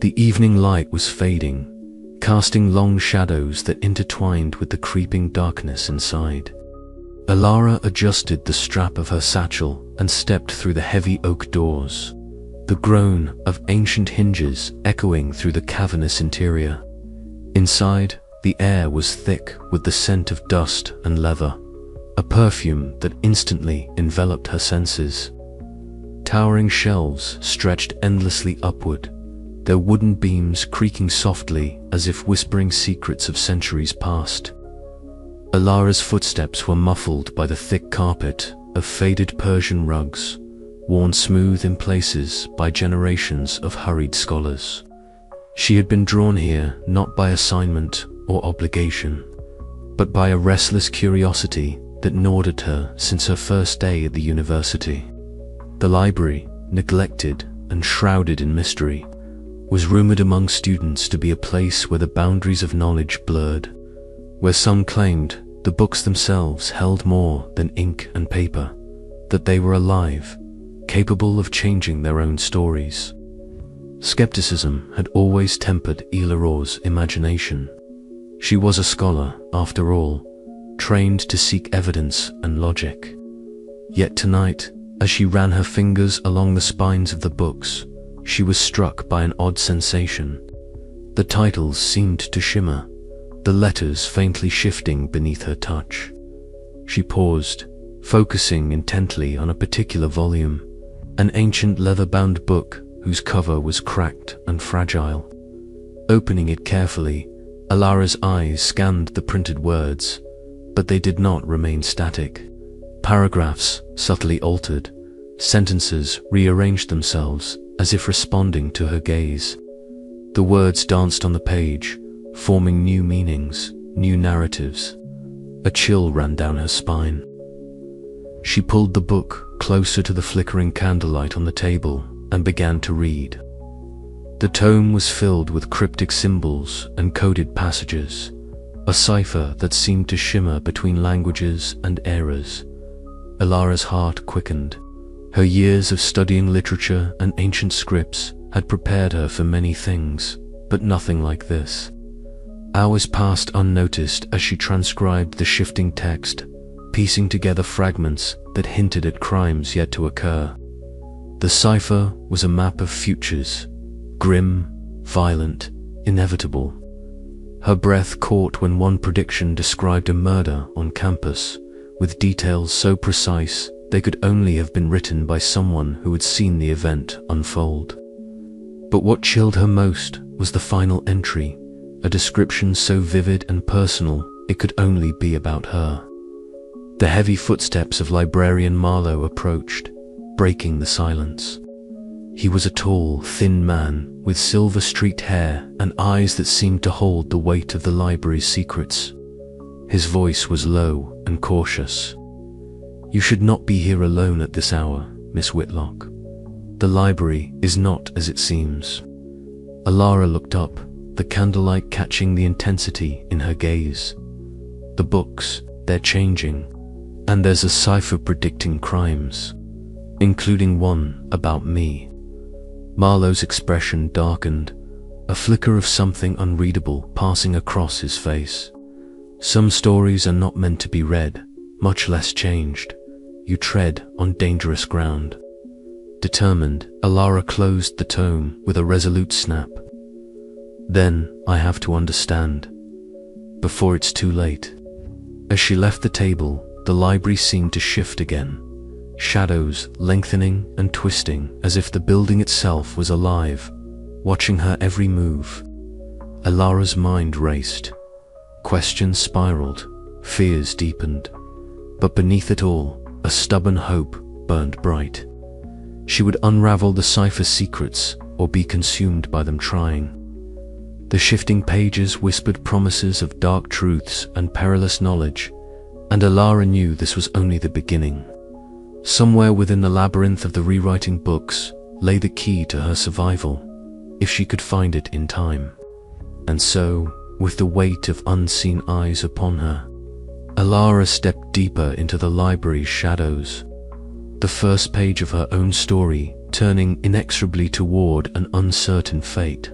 The evening light was fading, casting long shadows that intertwined with the creeping darkness inside. Alara adjusted the strap of her satchel and stepped through the heavy oak doors, the groan of ancient hinges echoing through the cavernous interior. Inside, the air was thick with the scent of dust and leather, a perfume that instantly enveloped her senses. Towering shelves stretched endlessly upward, their wooden beams creaking softly as if whispering secrets of centuries past. Alara's footsteps were muffled by the thick carpet of faded Persian rugs, worn smooth in places by generations of hurried scholars. She had been drawn here not by assignment or obligation, but by a restless curiosity that gnawed at her since her first day at the university. The library, neglected and shrouded in mystery, was rumored among students to be a place where the boundaries of knowledge blurred, where some claimed the books themselves held more than ink and paper, that they were alive, capable of changing their own stories. Skepticism had always tempered Ilarore's imagination. She was a scholar, after all, trained to seek evidence and logic. Yet tonight, as she ran her fingers along the spines of the books, she was struck by an odd sensation. The titles seemed to shimmer, the letters faintly shifting beneath her touch. She paused, focusing intently on a particular volume, an ancient leather-bound book whose cover was cracked and fragile. Opening it carefully, Alara's eyes scanned the printed words, but they did not remain static. Paragraphs subtly altered, sentences rearranged themselves as if responding to her gaze. The words danced on the page, forming new meanings, new narratives. A chill ran down her spine. She pulled the book closer to the flickering candlelight on the table and began to read. The tome was filled with cryptic symbols and coded passages, a cipher that seemed to shimmer between languages and eras. Alara's heart quickened. Her years of studying literature and ancient scripts had prepared her for many things, but nothing like this. Hours passed unnoticed as she transcribed the shifting text, piecing together fragments that hinted at crimes yet to occur. The cipher was a map of futures, grim, violent, inevitable. Her breath caught when one prediction described a murder on campus, with details so precise they could only have been written by someone who had seen the event unfold. But what chilled her most was the final entry, a description so vivid and personal it could only be about her. The heavy footsteps of librarian Marlowe approached, breaking the silence. He was a tall, thin man with silver-streaked hair and eyes that seemed to hold the weight of the library's secrets. His voice was low and cautious. "You should not be here alone at this hour, Miss Whitlock. The library is not as it seems." Alara looked up, the candlelight catching the intensity in her gaze. "The books, they're changing, and there's a cipher predicting crimes, including one about me." Marlowe's expression darkened, a flicker of something unreadable passing across his face. "Some stories are not meant to be read, much less changed. You tread on dangerous ground." Determined, Alara closed the tome with a resolute snap. "Then I have to understand, before it's too late." As she left the table, the library seemed to shift again, shadows lengthening and twisting as if the building itself was alive, watching her every move. Alara's mind raced. Questions spiraled, fears deepened. But beneath it all, a stubborn hope burned bright. She would unravel the cipher's secrets or be consumed by them trying. The shifting pages whispered promises of dark truths and perilous knowledge, and Alara knew this was only the beginning. Somewhere within the labyrinth of the rewriting books lay the key to her survival, if she could find it in time. And so, with the weight of unseen eyes upon her, Alara stepped deeper into the library's shadows, the first page of her own story turning inexorably toward an uncertain fate.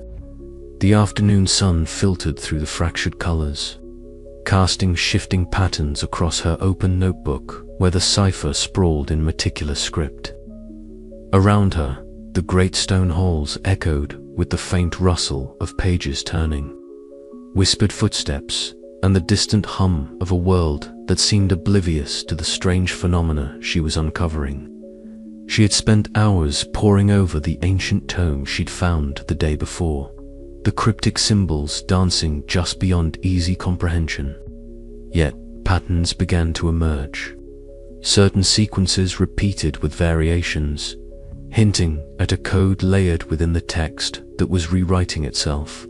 The afternoon sun filtered through the fractured colors, casting shifting patterns across her open notebook where the cipher sprawled in meticulous script. Around her, the great stone halls echoed with the faint rustle of pages turning, whispered footsteps, and the distant hum of a world that seemed oblivious to the strange phenomena she was uncovering. She had spent hours poring over the ancient tome she'd found the day before, the cryptic symbols dancing just beyond easy comprehension. Yet patterns began to emerge, certain sequences repeated with variations, hinting at a code layered within the text that was rewriting itself.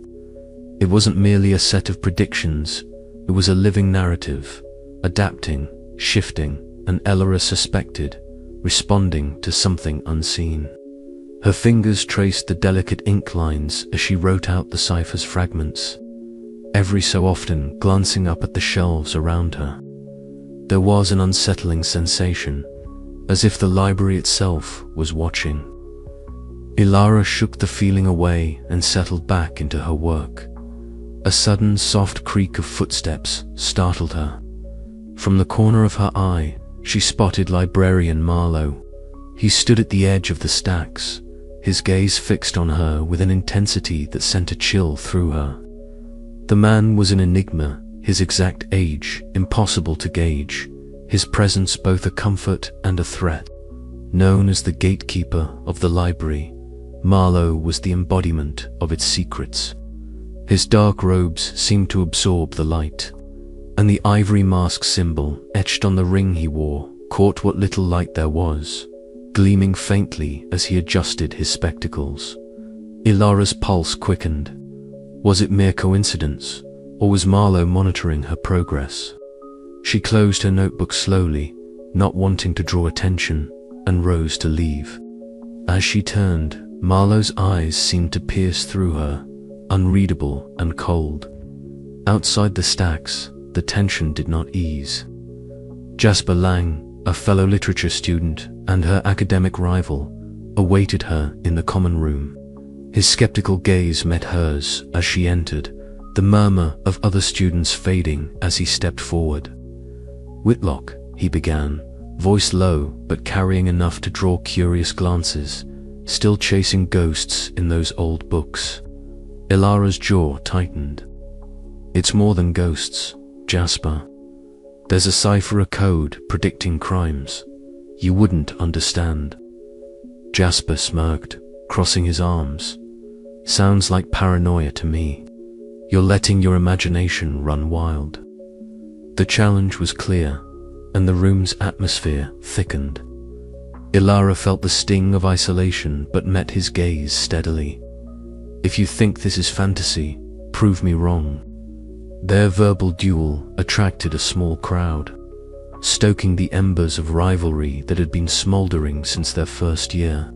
It wasn't merely a set of predictions, it was a living narrative, adapting, shifting, and Alara suspected, responding to something unseen. Her fingers traced the delicate ink lines as she wrote out the cipher's fragments, every so often glancing up at the shelves around her. There was an unsettling sensation, as if the library itself was watching. Alara shook the feeling away and settled back into her work. A sudden soft creak of footsteps startled her. From the corner of her eye, she spotted librarian Marlowe. He stood at the edge of the stacks, his gaze fixed on her with an intensity that sent a chill through her. The man was an enigma, his exact age impossible to gauge, his presence both a comfort and a threat. Known as the gatekeeper of the library, Marlowe was the embodiment of its secrets. His dark robes seemed to absorb the light, and the ivory mask symbol etched on the ring he wore caught what little light there was, gleaming faintly as he adjusted his spectacles. Ilara's pulse quickened. Was it mere coincidence, or was Marlowe monitoring her progress? She closed her notebook slowly, not wanting to draw attention, and rose to leave. As she turned, Marlowe's eyes seemed to pierce through her, unreadable and cold. Outside the stacks, the tension did not ease. Jasper Lang, a fellow literature student and her academic rival, awaited her in the common room. His skeptical gaze met hers as she entered, the murmur of other students fading as he stepped forward. "Whitlock," he began, voice low but carrying enough to draw curious glances, "still chasing ghosts in those old books." Ilara's jaw tightened. "It's more than ghosts, Jasper. There's a cipher, a code predicting crimes. You wouldn't understand." Jasper smirked, crossing his arms. "Sounds like paranoia to me. You're letting your imagination run wild." The challenge was clear, and the room's atmosphere thickened. Ilara felt the sting of isolation but met his gaze steadily. "If you think this is fantasy, prove me wrong." Their verbal duel attracted a small crowd, stoking the embers of rivalry that had been smoldering since their first year.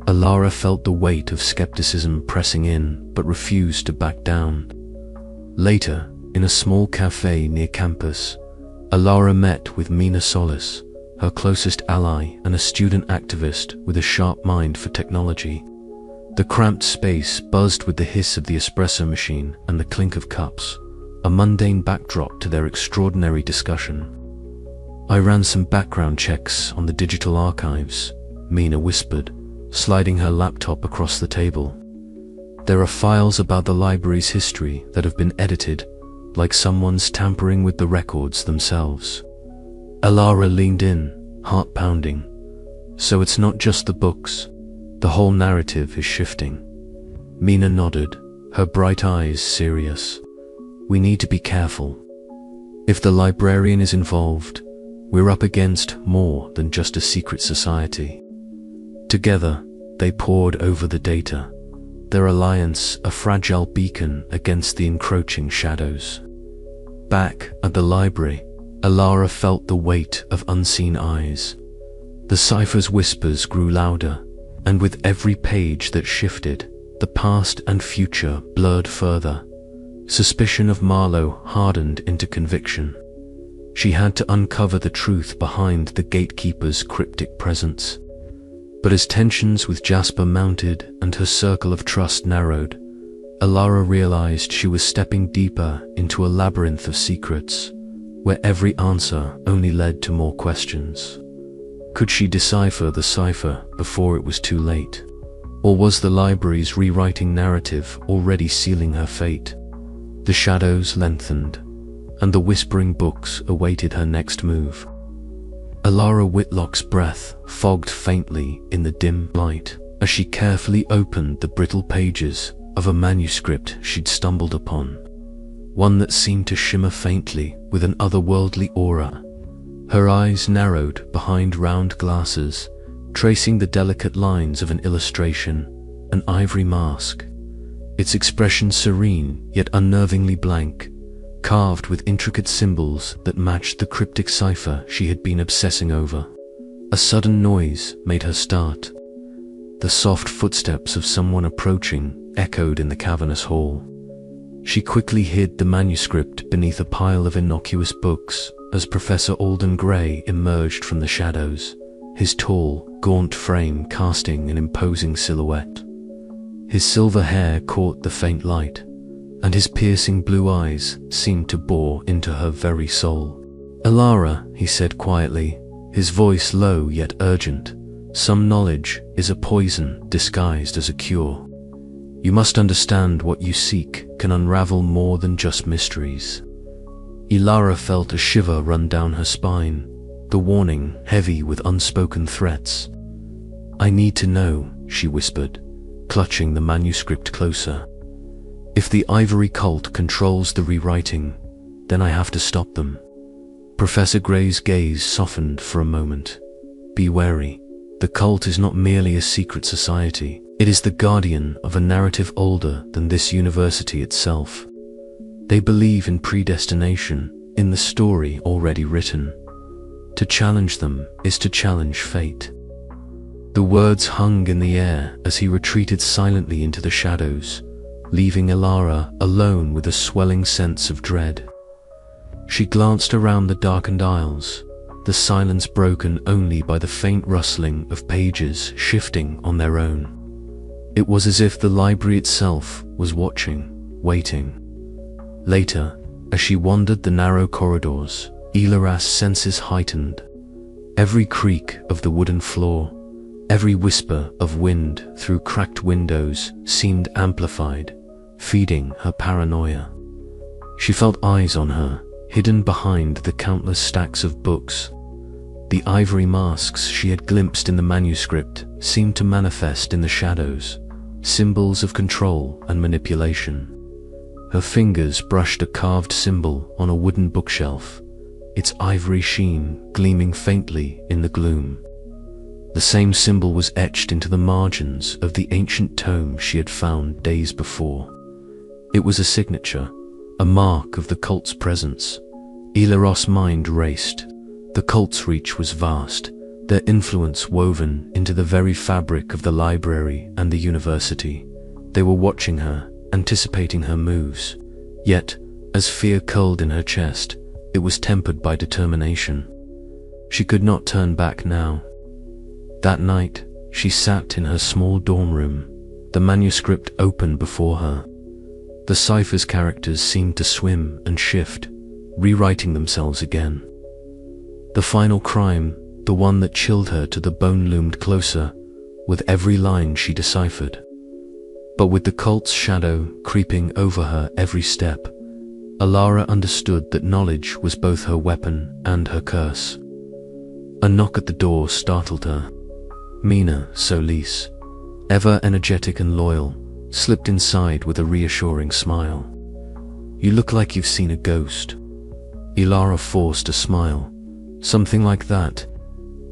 Ilara felt the weight of skepticism pressing in but refused to back down. Later, in a small cafe near campus, Ilara met with Mina Solis, her closest ally and a student activist with a sharp mind for technology. The cramped space buzzed with the hiss of the espresso machine and the clink of cups, a mundane backdrop to their extraordinary discussion. "I ran some background checks on the digital archives," Mina whispered, sliding her laptop across the table. "There are files about the library's history that have been edited, like someone's tampering with the records themselves." Ilara leaned in, heart pounding. "So it's not just the books. The whole narrative is shifting." Mina nodded, her bright eyes serious. "We need to be careful. If the librarian is involved, we're up against more than just a secret society." Together, they pored over the data, their alliance a fragile beacon against the encroaching shadows. Back at the library, Ilara felt the weight of unseen eyes. The cipher's whispers grew louder, and with every page that shifted, the past and future blurred further. Suspicion of Marlowe hardened into conviction. She had to uncover the truth behind the gatekeeper's cryptic presence. But as tensions with Jasper mounted and her circle of trust narrowed, Alara realized she was stepping deeper into a labyrinth of secrets, where every answer only led to more questions. Could she decipher the cipher before it was too late? Or was the library's rewriting narrative already sealing her fate? The shadows lengthened, and the whispering books awaited her next move. Alara Whitlock's breath fogged faintly in the dim light as she carefully opened the brittle pages of a manuscript she'd stumbled upon, one that seemed to shimmer faintly with an otherworldly aura. Her eyes narrowed behind round glasses, tracing the delicate lines of an illustration, an ivory mask, its expression serene yet unnervingly blank, carved with intricate symbols that matched the cryptic cipher she had been obsessing over. A sudden noise made her start. The soft footsteps of someone approaching echoed in the cavernous hall. She quickly hid the manuscript beneath a pile of innocuous books as Professor Alden Gray emerged from the shadows, his tall, gaunt frame casting an imposing silhouette. His silver hair caught the faint light, and his piercing blue eyes seemed to bore into her very soul. "Alara," he said quietly, his voice low yet urgent, "some knowledge is a poison disguised as a cure. You must understand what you seek can unravel more than just mysteries." Alara felt a shiver run down her spine, the warning heavy with unspoken threats. "I need to know," she whispered, clutching the manuscript closer. "If the Ivory cult controls the rewriting, then I have to stop them." Professor Gray's gaze softened for a moment. "Be wary. The cult is not merely a secret society. It is the guardian of a narrative older than this university itself. They believe in predestination, in the story already written. To challenge them is to challenge fate." The words hung in the air as he retreated silently into the shadows, leaving Alara alone with a swelling sense of dread. She glanced around the darkened aisles, the silence broken only by the faint rustling of pages shifting on their own. It was as if the library itself was watching, waiting. Later, as she wandered the narrow corridors, Alara's senses heightened. Every creak of the wooden floor, every whisper of wind through cracked windows seemed amplified, feeding her paranoia. She felt eyes on her, hidden behind the countless stacks of books. The ivory masks she had glimpsed in the manuscript seemed to manifest in the shadows, symbols of control and manipulation. Her fingers brushed a carved symbol on a wooden bookshelf, its ivory sheen gleaming faintly in the gloom. The same symbol was etched into the margins of the ancient tome she had found days before. It was a signature, a mark of the cult's presence. Alaros's mind raced. The cult's reach was vast, their influence woven into the very fabric of the library and the university. They were watching her, anticipating her moves. Yet, as fear curled in her chest, it was tempered by determination. She could not turn back now. That night, she sat in her small dorm room, the manuscript open before her. The cipher's characters seemed to swim and shift, rewriting themselves again. The final crime, the one that chilled her to the bone, loomed closer, with every line she deciphered. But with the cult's shadow creeping over her every step, Alara understood that knowledge was both her weapon and her curse. A knock at the door startled her. Mina Solis, ever energetic and loyal, slipped inside with a reassuring smile. "You look like you've seen a ghost." Alara forced a smile. "Something like that.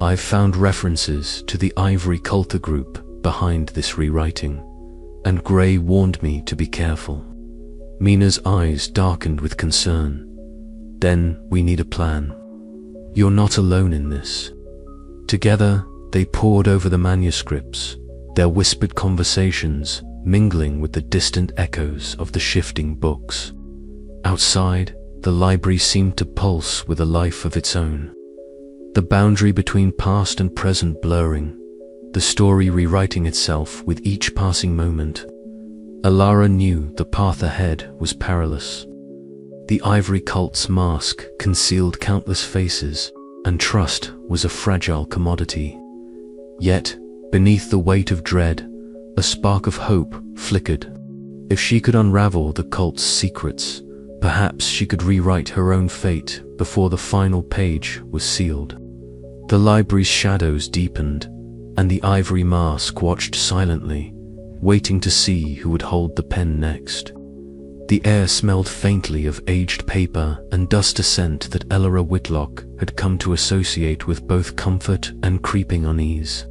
I've found references to the Ivory Culter group behind this rewriting, and Gray warned me to be careful." Mina's eyes darkened with concern. "Then we need a plan. You're not alone in this." Together, they pored over the manuscripts, their whispered conversations mingling with the distant echoes of the shifting books. Outside, the library seemed to pulse with a life of its own. The boundary between past and present blurring, the story rewriting itself with each passing moment. Alara knew the path ahead was perilous. The ivory cult's mask concealed countless faces, and trust was a fragile commodity. Yet, beneath the weight of dread, a spark of hope flickered. If she could unravel the cult's secrets, perhaps she could rewrite her own fate before the final page was sealed. The library's shadows deepened, and the ivory mask watched silently, waiting to see who would hold the pen next. The air smelled faintly of aged paper and dust, a scent that Alara Whitlock had come to associate with both comfort and creeping unease.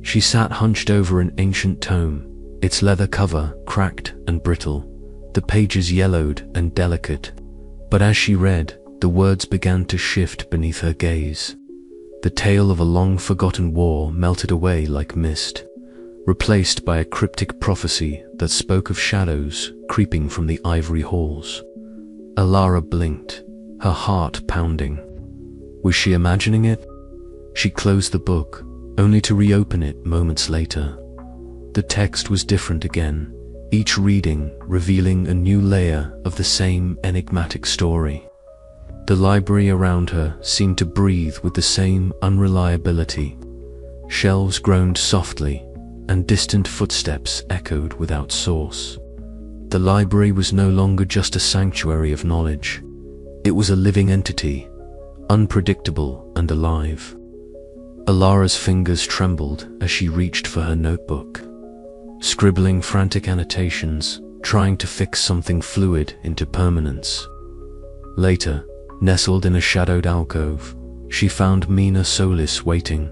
She sat hunched over an ancient tome, its leather cover cracked and brittle, the pages yellowed and delicate. But as she read, the words began to shift beneath her gaze. The tale of a long-forgotten war melted away like mist, replaced by a cryptic prophecy that spoke of shadows creeping from the ivory halls. Alara blinked, her heart pounding. Was she imagining it? She closed the book, only to reopen it moments later. The text was different again, each reading revealing a new layer of the same enigmatic story. The library around her seemed to breathe with the same unreliability. Shelves groaned softly, and distant footsteps echoed without source. The library was no longer just a sanctuary of knowledge. It was a living entity, unpredictable and alive. Alara's fingers trembled as she reached for her notebook, scribbling frantic annotations, trying to fix something fluid into permanence. Later, nestled in a shadowed alcove, she found Mina Solis waiting,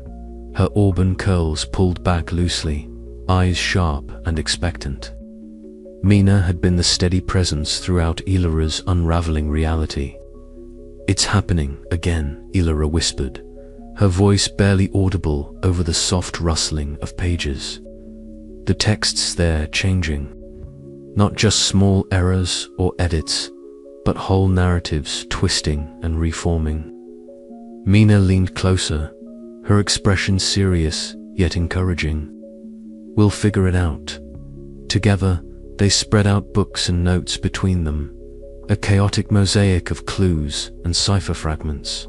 her auburn curls pulled back loosely, eyes sharp and expectant. Mina had been the steady presence throughout Alara's unraveling reality. "It's happening again," Alara whispered, her voice barely audible over the soft rustling of pages. The texts there changing. Not just small errors or edits, but whole narratives twisting and reforming. Mina leaned closer, her expression serious yet encouraging. "We'll figure it out." Together, they spread out books and notes between them, a chaotic mosaic of clues and cipher fragments.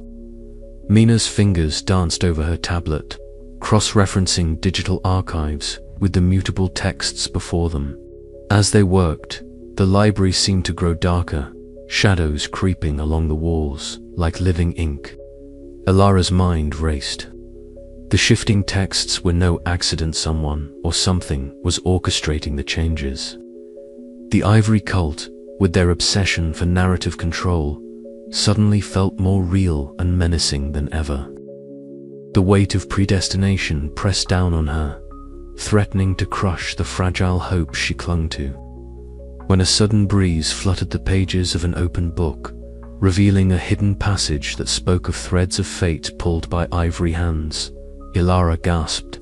Mina's fingers danced over her tablet, cross-referencing digital archives with the mutable texts before them. As they worked, the library seemed to grow darker, shadows creeping along the walls like living ink. Alara's mind raced. The shifting texts were no accident. Someone or something was orchestrating the changes. The Ivory Cult, with their obsession for narrative control, suddenly felt more real and menacing than ever. The weight of predestination pressed down on her, threatening to crush the fragile hope she clung to. When a sudden breeze fluttered the pages of an open book, revealing a hidden passage that spoke of threads of fate pulled by ivory hands, Alara gasped.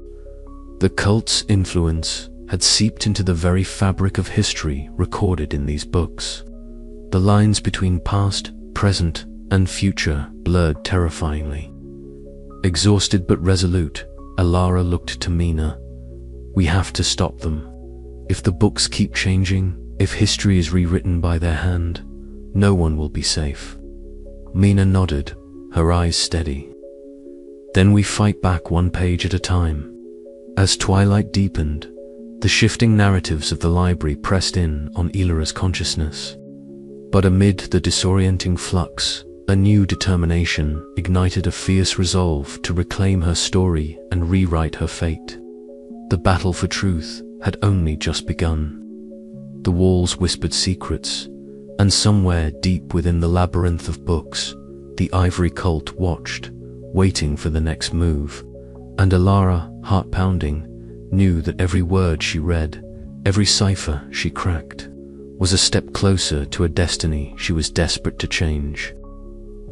The cult's influence had seeped into the very fabric of history recorded in these books. The lines between past, present, and future blurred terrifyingly. Exhausted but resolute, Alara looked to Mina. "We have to stop them. If the books keep changing, if history is rewritten by their hand, no one will be safe." Mina nodded, her eyes steady. "Then we fight back one page at a time." As twilight deepened, the shifting narratives of the library pressed in on Alara's consciousness. But amid the disorienting flux, a new determination ignited a fierce resolve to reclaim her story and rewrite her fate. The battle for truth had only just begun. The walls whispered secrets, and somewhere deep within the labyrinth of books, the Ivory Cult watched, waiting for the next move. And Alara, heart-pounding, knew that every word she read, every cipher she cracked, was a step closer to a destiny she was desperate to change.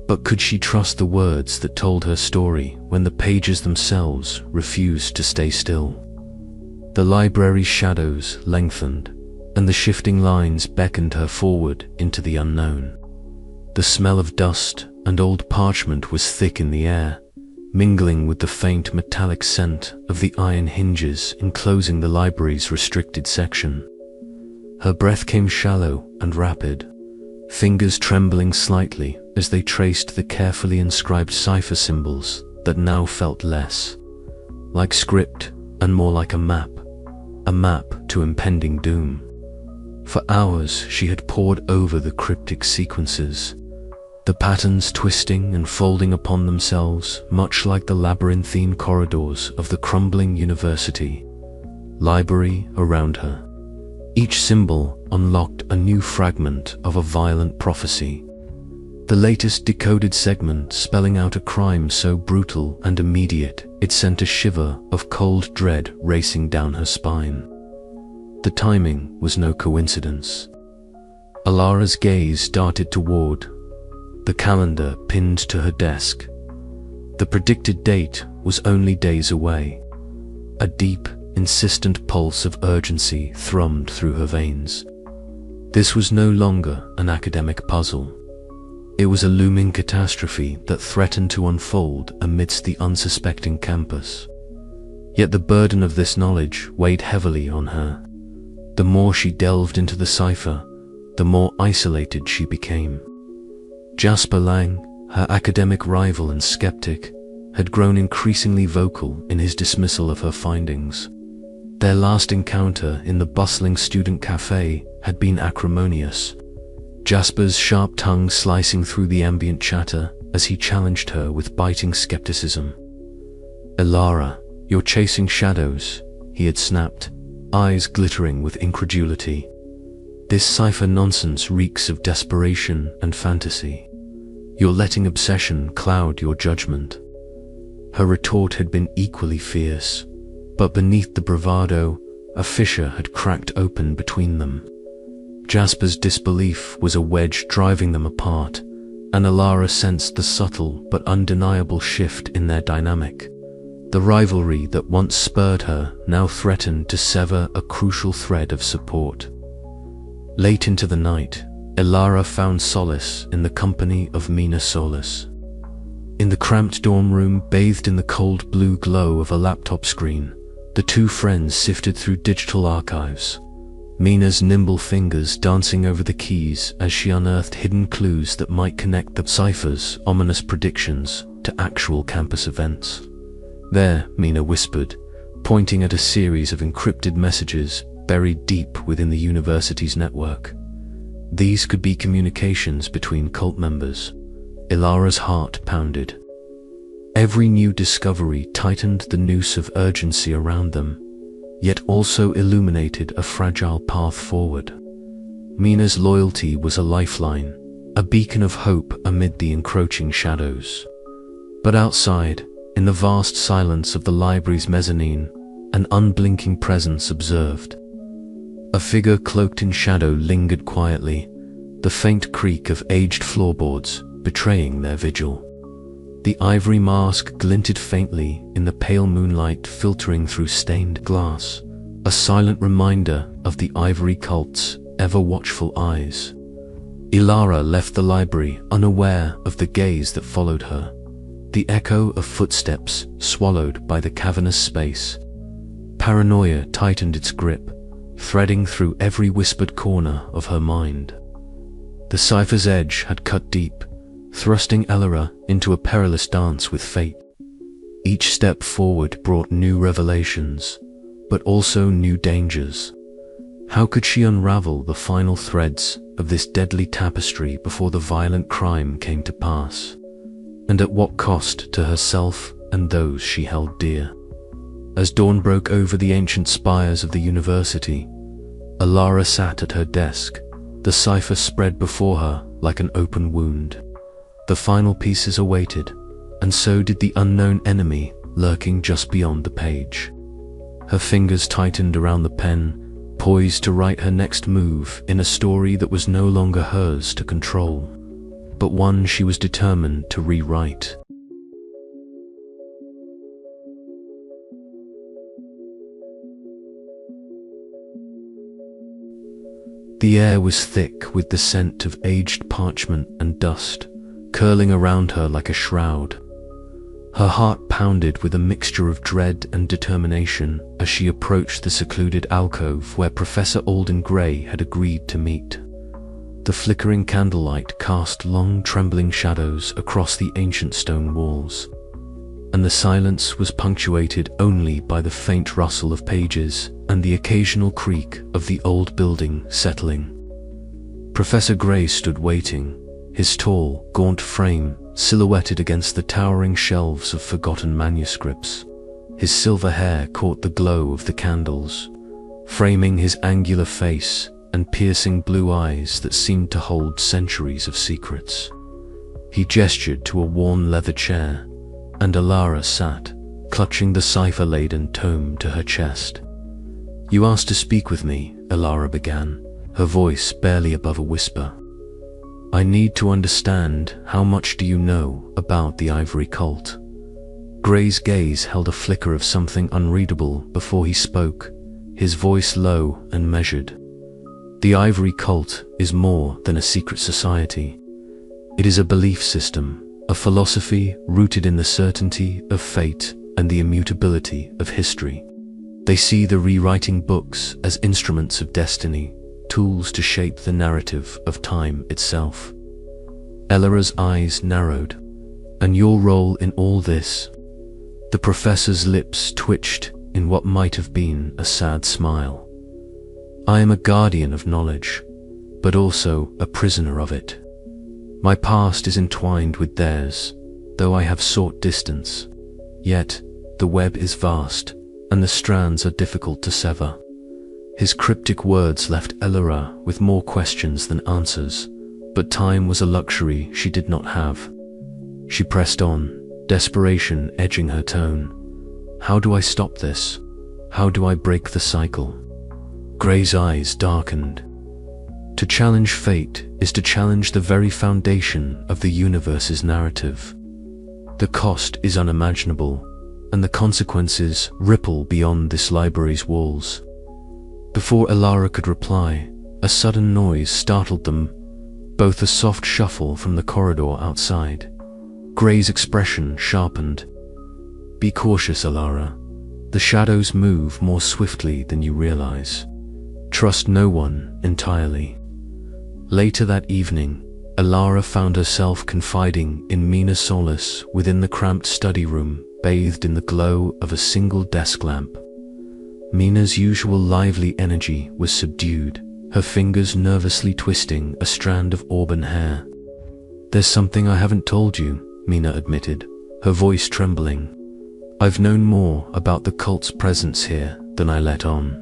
But could she trust the words that told her story when the pages themselves refused to stay still? The library's shadows lengthened, and the shifting lines beckoned her forward into the unknown. The smell of dust and old parchment was thick in the air, mingling with the faint metallic scent of the iron hinges enclosing the library's restricted section. Her breath came shallow and rapid, fingers trembling slightly as they traced the carefully inscribed cipher symbols that now felt less like script and more like a map to impending doom. For hours she had pored over the cryptic sequences, the patterns twisting and folding upon themselves, much like the labyrinthine corridors of the crumbling university library around her. Each symbol unlocked a new fragment of a violent prophecy, the latest decoded segment spelling out a crime so brutal and immediate it sent a shiver of cold dread racing down her spine. The timing was no coincidence. Alara's gaze darted toward the calendar pinned to her desk. The predicted date was only days away. A deep, insistent pulse of urgency thrummed through her veins. This was no longer an academic puzzle. It was a looming catastrophe that threatened to unfold amidst the unsuspecting campus. Yet the burden of this knowledge weighed heavily on her. The more she delved into the cipher, the more isolated she became. Jasper Lang, her academic rival and skeptic, had grown increasingly vocal in his dismissal of her findings. Their last encounter in the bustling student cafe had been acrimonious, Jasper's sharp tongue slicing through the ambient chatter as he challenged her with biting skepticism. "Alara, you're chasing shadows," he had snapped, eyes glittering with incredulity. "This cipher nonsense reeks of desperation and fantasy. You're letting obsession cloud your judgment." Her retort had been equally fierce, but beneath the bravado, a fissure had cracked open between them. Jasper's disbelief was a wedge driving them apart, and Alara sensed the subtle but undeniable shift in their dynamic. The rivalry that once spurred her now threatened to sever a crucial thread of support. Late into the night, Alara found solace in the company of Mina Solis. In the cramped dorm room, bathed in the cold blue glow of a laptop screen, the two friends sifted through digital archives, Mina's nimble fingers dancing over the keys as she unearthed hidden clues that might connect the cipher's ominous predictions to actual campus events. "There," Mina whispered, pointing at a series of encrypted messages buried deep within the university's network. These could be communications between cult members. Ilara's heart pounded. Every new discovery tightened the noose of urgency around them, yet also illuminated a fragile path forward. Mina's loyalty was a lifeline, a beacon of hope amid the encroaching shadows. But outside, in the vast silence of the library's mezzanine, an unblinking presence observed. A figure cloaked in shadow lingered quietly, the faint creak of aged floorboards betraying their vigil. The ivory mask glinted faintly in the pale moonlight filtering through stained glass, a silent reminder of the ivory cult's ever-watchful eyes. Ilara left the library unaware of the gaze that followed her, the echo of footsteps swallowed by the cavernous space. Paranoia tightened its grip, threading through every whispered corner of her mind. The cipher's edge had cut deep, thrusting Elara into a perilous dance with fate. Each step forward brought new revelations, but also new dangers. How could she unravel the final threads of this deadly tapestry before the violent crime came to pass? And at what cost to herself and those she held dear? As dawn broke over the ancient spires of the university, Alara sat at her desk, the cipher spread before her like an open wound. The final pieces awaited, and so did the unknown enemy lurking just beyond the page. Her fingers tightened around the pen, poised to write her next move in a story that was no longer hers to control, but one she was determined to rewrite. The air was thick with the scent of aged parchment and dust, curling around her like a shroud. Her heart pounded with a mixture of dread and determination as she approached the secluded alcove where Professor Alden Gray had agreed to meet. The flickering candlelight cast long, trembling shadows across the ancient stone walls, and the silence was punctuated only by the faint rustle of pages and the occasional creak of the old building settling. Professor Gray stood waiting, his tall, gaunt frame silhouetted against the towering shelves of forgotten manuscripts. His silver hair caught the glow of the candles, framing his angular face and piercing blue eyes that seemed to hold centuries of secrets. He gestured to a worn leather chair, and Alara sat, clutching the cipher-laden tome to her chest. "You asked to speak with me," Alara began, her voice barely above a whisper. "I need to understand, how much do you know about the Ivory Cult?" Gray's gaze held a flicker of something unreadable before he spoke, his voice low and measured. "The Ivory Cult is more than a secret society. It is a belief system, a philosophy rooted in the certainty of fate and the immutability of history. They see the rewriting books as instruments of destiny, tools to shape the narrative of time itself." Elara's eyes narrowed. "And your role in all this?" The professor's lips twitched in what might have been a sad smile. "I am a guardian of knowledge, but also a prisoner of it. My past is entwined with theirs, though I have sought distance. Yet, the web is vast, and the strands are difficult to sever." His cryptic words left Elara with more questions than answers, but time was a luxury she did not have. She pressed on, desperation edging her tone. "How do I stop this? How do I break the cycle?" Gray's eyes darkened. "To challenge fate is to challenge the very foundation of the universe's narrative. The cost is unimaginable, and the consequences ripple beyond this library's walls." Before Elara could reply, a sudden noise startled them, both a soft shuffle from the corridor outside. Gray's expression sharpened. "Be cautious, Elara. The shadows move more swiftly than you realize. Trust no one entirely." Later that evening, Elara found herself confiding in Mina Solis within the cramped study room, bathed in the glow of a single desk lamp. Mina's usual lively energy was subdued, her fingers nervously twisting a strand of auburn hair. "There's something I haven't told you," Mina admitted, her voice trembling. "I've known more about the cult's presence here than I let on.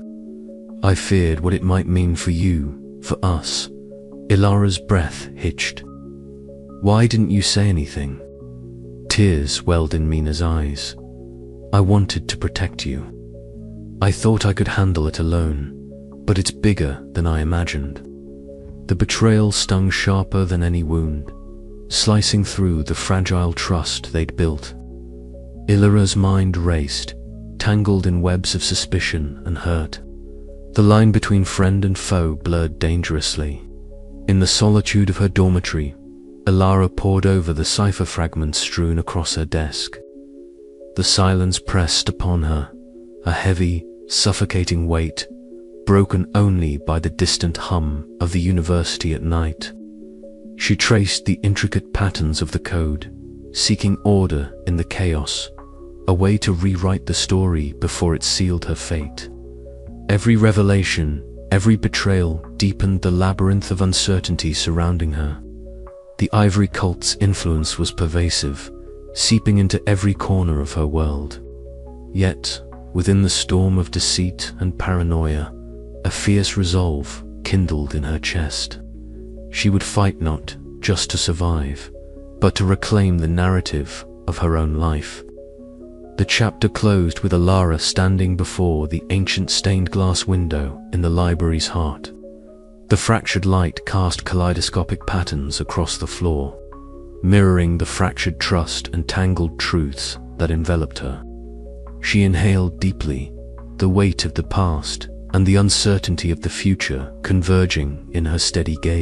I feared what it might mean for you, for us." Elara's breath hitched. "Why didn't you say anything?" Tears welled in Mina's eyes. "I wanted to protect you. I thought I could handle it alone, but it's bigger than I imagined." The betrayal stung sharper than any wound, slicing through the fragile trust they'd built. Elara's mind raced, tangled in webs of suspicion and hurt. The line between friend and foe blurred dangerously. In the solitude of her dormitory, Elara pored over the cipher fragments strewn across her desk. The silence pressed upon her, a heavy, suffocating weight, broken only by the distant hum of the university at night. She traced the intricate patterns of the code, seeking order in the chaos, a way to rewrite the story before it sealed her fate. Every revelation, every betrayal deepened the labyrinth of uncertainty surrounding her. The Ivory Cult's influence was pervasive, seeping into every corner of her world. Yet, within the storm of deceit and paranoia, a fierce resolve kindled in her chest. She would fight not just to survive, but to reclaim the narrative of her own life. The chapter closed with Elara standing before the ancient stained glass window in the library's heart. The fractured light cast kaleidoscopic patterns across the floor, mirroring the fractured trust and tangled truths that enveloped her. She inhaled deeply, the weight of the past and the uncertainty of the future converging in her steady gaze.